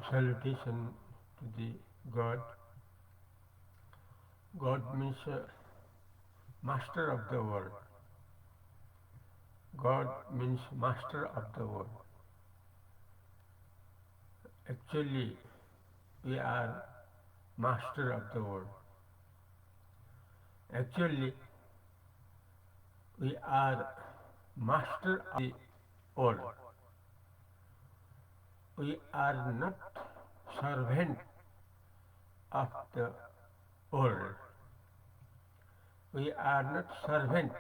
Salutation to the God. God means master of the world. God means master of the world. Actually, we are master of the world. Actually, we are master of the world. We are not servant of the world. We are not servant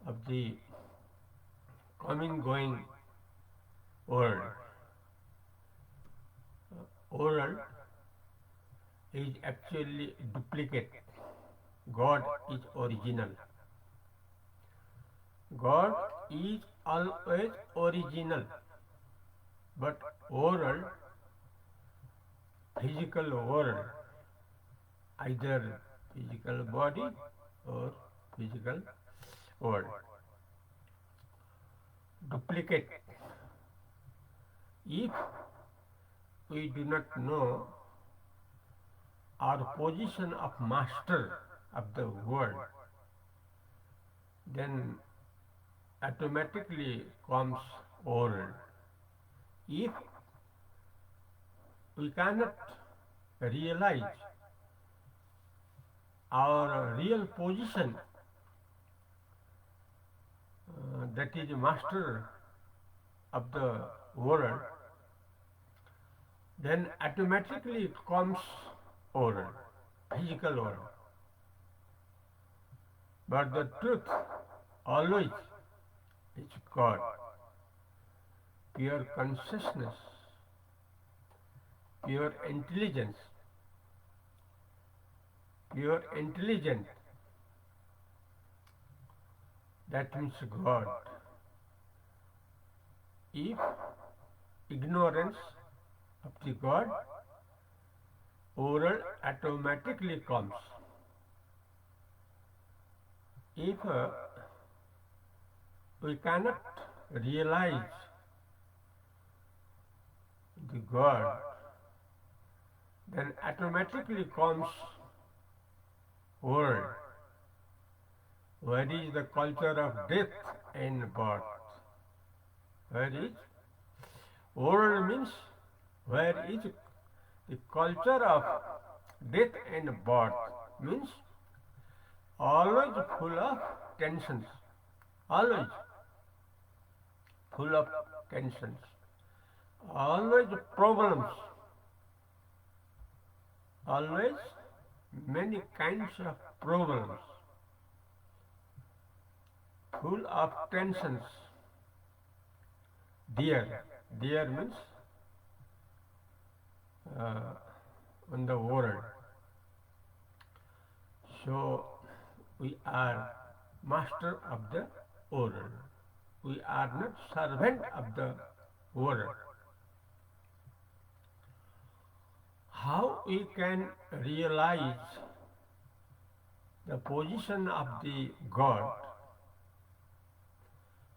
of the coming going world. World is actually duplicate. God is original. God is always original, but world, physical world, either physical body or physical world, duplicate. If we do not know our position of master of the world, then automatically comes world. If we cannot realize our real position, that is master of the world, then automatically it comes world, physical world. But the truth always is God, pure consciousness, pure intelligence, pure intelligent. That means God. If ignorance of the God, world automatically comes. If we cannot realize the God, then automatically comes world. Where is the culture of death and birth? Where is? World means where is the culture of death and birth? Means always full of tensions, always full of tensions, always problems, always many kinds of problems, full of tensions. Dear means on the world. So we are master of the world. We are not servant of the world. How we can realize the position of the God?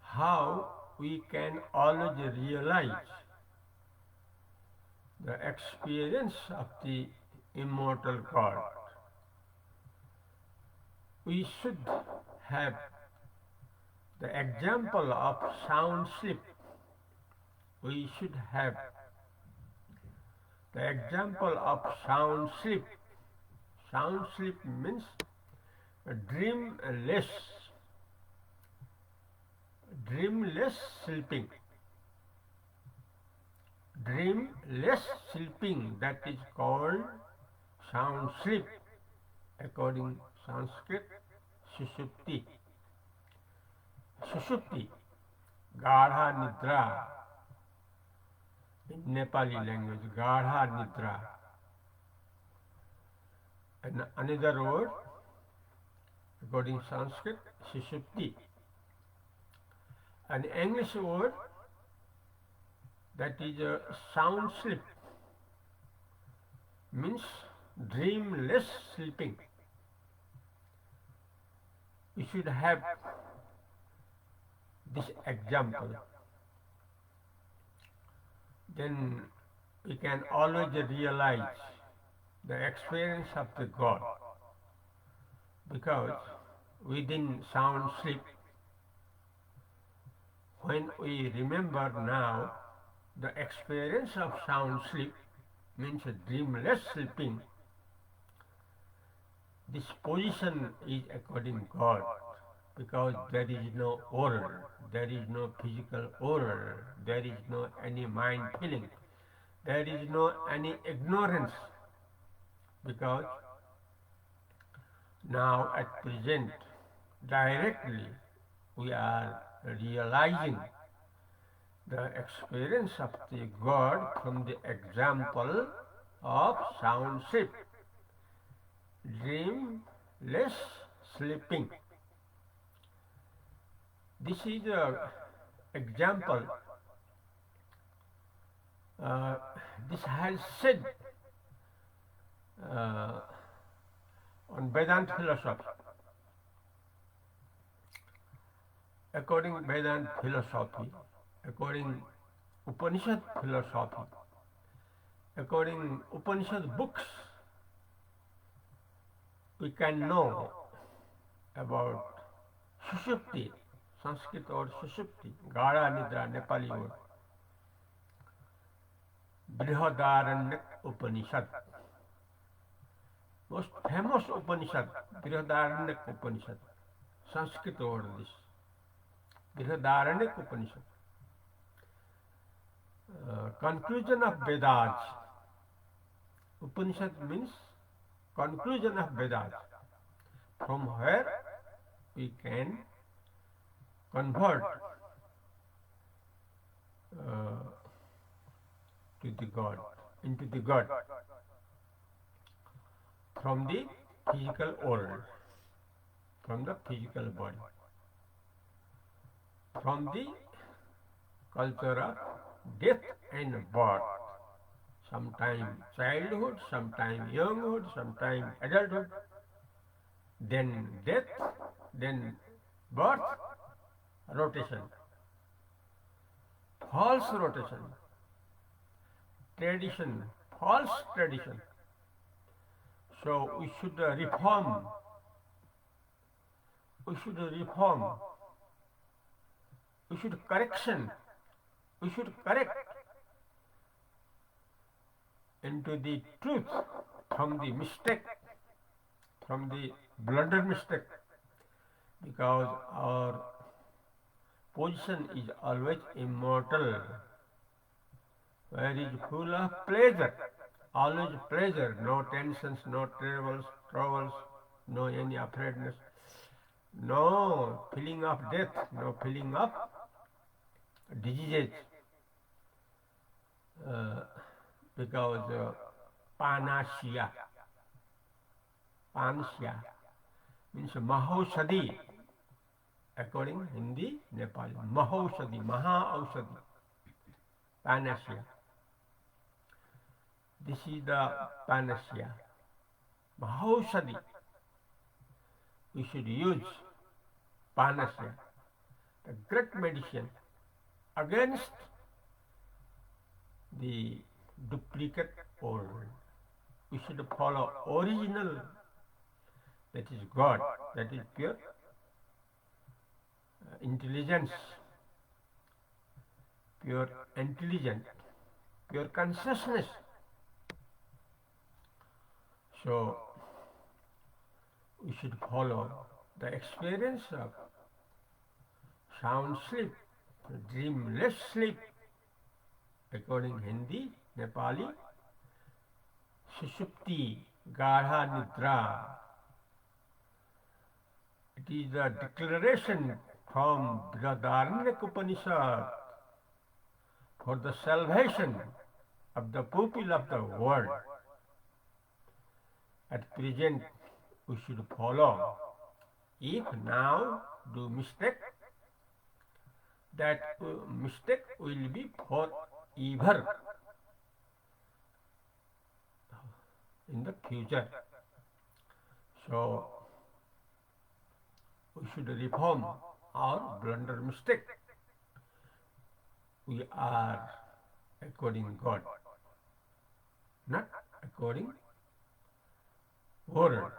How we can always realize the experience of the immortal God? We should have the example of sound sleep. We should have the example of sound sleep. Sound sleep means dreamless, dreamless sleeping. Dreamless sleeping, that is called sound sleep, according Sanskrit, Sushupti. Sushupti, Gadha Nidra. In Nepali language, Gadha Nidra. And another word, according Sanskrit, Sushupti. An English word, that is a sound sleep, means dreamless sleeping. We should have this example. then we can always realize the experience of the God, because within sound sleep, when we remember now, the experience of sound sleep means a dreamless sleeping. This position is according God, because there is no oral, there is no physical oral, there is no any mind feeling, there is no any ignorance, because now at present directly we are realizing the experience of the God from the example of sound sleep, dreamless sleeping. This is an example. Uh, this has said uh, on Vedanta philosophy. According Vedanta philosophy, according Upanishad philosophy, according Upanishad books, we can know about Sushupti, Sanskrit word Sushupti, Gada Nidra, Nepali word, Brihadaranyaka Upanishad, most famous Upanishad, Brihadaranyaka Upanishad, Sanskrit word this, Brihadaranyaka Upanishad. Conclusion of Vedas. Upanishad means conclusion of Vedas, from where we can convert to the God, into the God, from the physical world, from the physical body, from the culture of death and birth, sometime childhood, sometime younghood, sometime adulthood, then death, then birth, rotation, false rotation, tradition, false tradition. So we should reform, we should reform, we should correction, we should correct into the truth from the mistake, from the blunder mistake, because our position is always immortal, where is full of pleasure, always pleasure, no tensions, no troubles, no any afraidness, no feeling of death, no feeling of diseases, because panacea means mahaushadhi, according Hindi, Nepali, mahaushadhi, maha-aushadhi, panacea. This is the panacea, mahaushadhi. We should use panacea, the great medicine, against the duplicate world. We should follow original, that is God, that is pure intelligence, pure intelligence, pure consciousness. So we should follow the experience of sound sleep, dreamless sleep, according Hindi, Nepali, Sushupti, Gadha Nidra. It is the declaration from Brihadaranyaka Upanishad for the salvation of the people of the world. At present, we should follow. If now do mistake, that mistake will be forever in the future. So we should reform our blunder mistake. We are according God, not according world.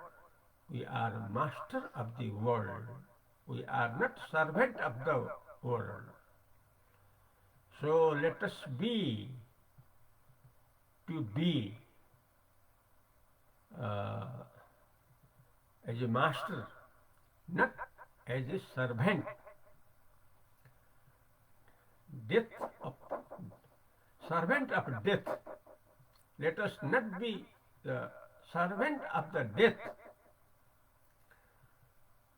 We are master of the world. We are not servant of the world. So let us be to be uh, as a master, not as a servant. Death of servant of death. Let us not be the servant of the death,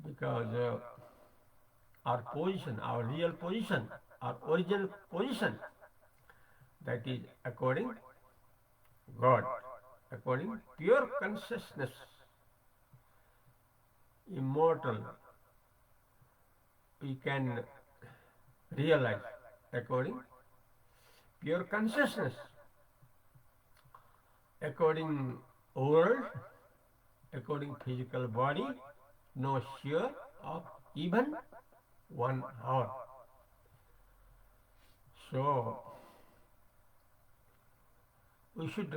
because our position, our real position, our original position, that is according God, according pure consciousness, immortal, we can realize according pure consciousness, according world, according physical body, no share of even 1 hour. So we should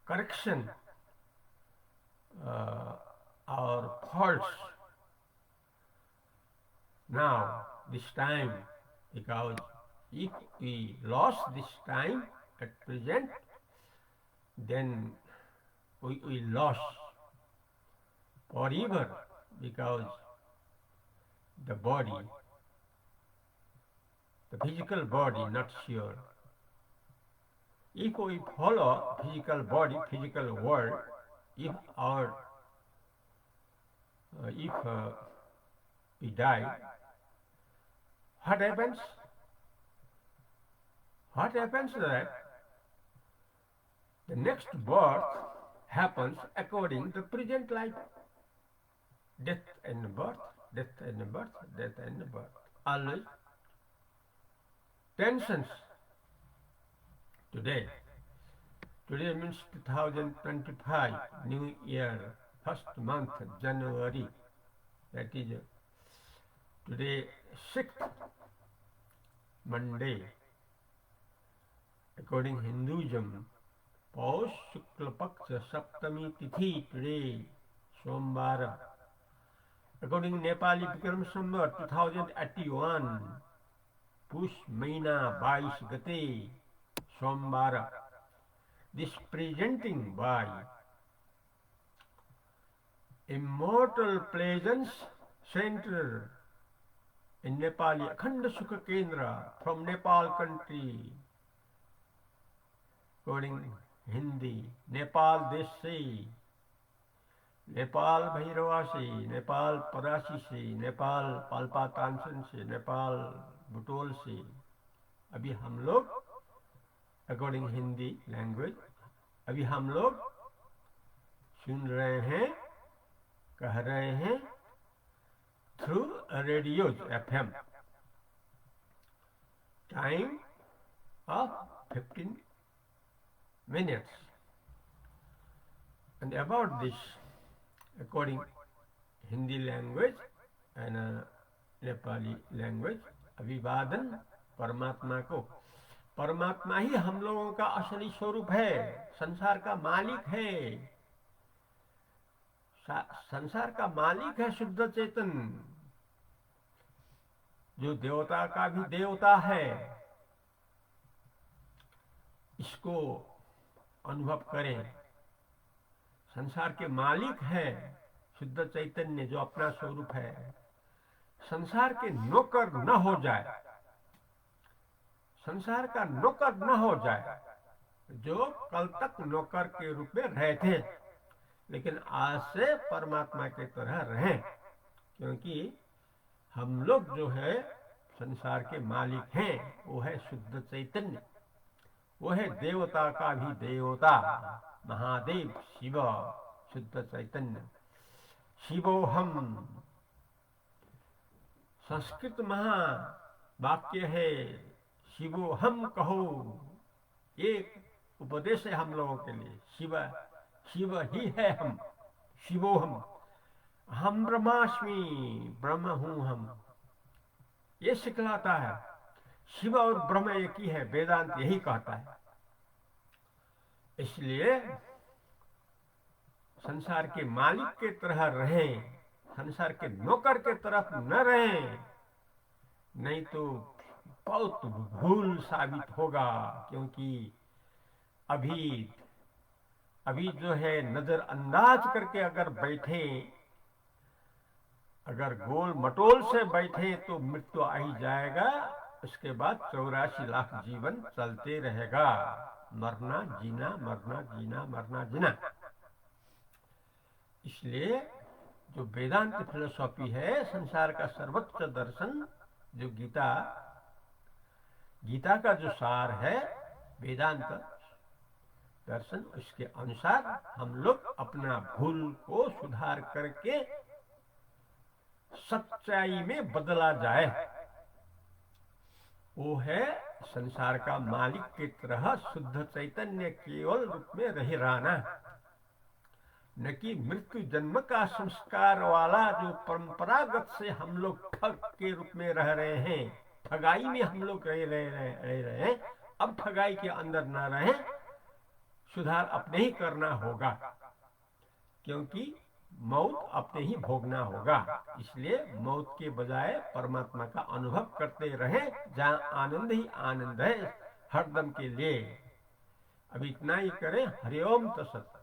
correction our faults now, this time, because if we lost this time at present, then we will lose forever, because the body, the physical body, not sure. If we follow physical body, physical world, if we die, what happens? What happens that the next birth happens according to present life. Death and birth, death and birth, death and birth. Always tensions. Today means 2025, New Year, first month, January. That is today 6th Monday. According Hinduism, Paush Shukla Paksha Saptami Tithi today, Somvara. According Nepali Bikram Samvat 2081, Push Maina 22 Gate, Somvara. This presenting by Immortal Pleasance Center in Nepali, Akhanda Sukha Kendra from Nepal country, according Hindi, Nepal देश से, नेपाल भैरवा से, नेपाल परासी से, नेपाल पाल्पा तानसेन से, नेपाल बुटोल से, अभी हम लोग according Hindi language, अभी हम लोग सुन रहे हैं, कह रहे हैं through radios FM, time of 15 minutes. And about this, according Hindi language and Nepali language, अभिवादन परमात्मा को, परमात्मा ही हम लोगों का असली स्वरूप है, संसार का मालिक है, संसार का मालिक है शुद्ध चेतन, जो देवता का भी देवता है। इसको अनुभव करें। संसार के मालिक है शुद्ध चैतन्य, जो अपना स्वरूप है। संसार के नौकर न हो जाए, संसार का नौकर न हो जाए, जो कल तक नौकर के रूप में रहे थे, लेकिन आज से परमात्मा की तरह रहें, क्योंकि हम लोग जो है संसार के मालिक हैं, वो है शुद्ध चैतन्य, वो है देवता का भी देवता, महादेव शिव शुद्ध चैतन्य। शिवोहम संस्कृत महा वाक्य है, शिवोहम कहो, एक उपदेश है हम लोगों के लिए। शिव शिव ही है हम, शिवोहम, हम ब्रह्मास्मि, ब्रह्म हूं हम, ये सिखलाता है। शिव और ब्रह्म एक ही है, वेदांत यही कहता है। इसलिए संसार के मालिक के तरह रहें, संसार के नौकर के तरफ न रहें, नहीं तो बहुत भूल साबित होगा। क्योंकि अभी अभी जो है नजरअंदाज करके अगर बैठे, अगर गोल मटोल से बैठे तो मृत्यु आ ही जाएगा। उसके बाद 84 लाख जीवन चलते रहेगा, मरना जीना, मरना जीना, मरना जीना। इसलिए जो वेदांत फिलोसॉफी है, संसार का सर्वोच्च दर्शन, जो गीता का जो सार है वेदांत दर्शन, उसके अनुसार हम लोग अपना भूल को सुधार करके सच्चाई में बदला जाए। वो है संसार का मालिक की तरह शुद्ध चैतन्य केवल रूप में रह रहना, न कि मृत्यु जन्म का संस्कार वाला जो परंपरागत से हम लोग ठग के रूप में रह रहे हैं, ठगाई में हम लोग रह रहे हैं। अब ठगाई के अंदर न रहें, सुधार अपने ही करना होगा, क्योंकि मौत अपने ही भोगना होगा। इसलिए मौत के बजाय परमात्मा का अनुभव करते रहें, जहां आनंद ही आनंद है हरदम के लिए। अब इतना ही करें। हरिओम तत्सत।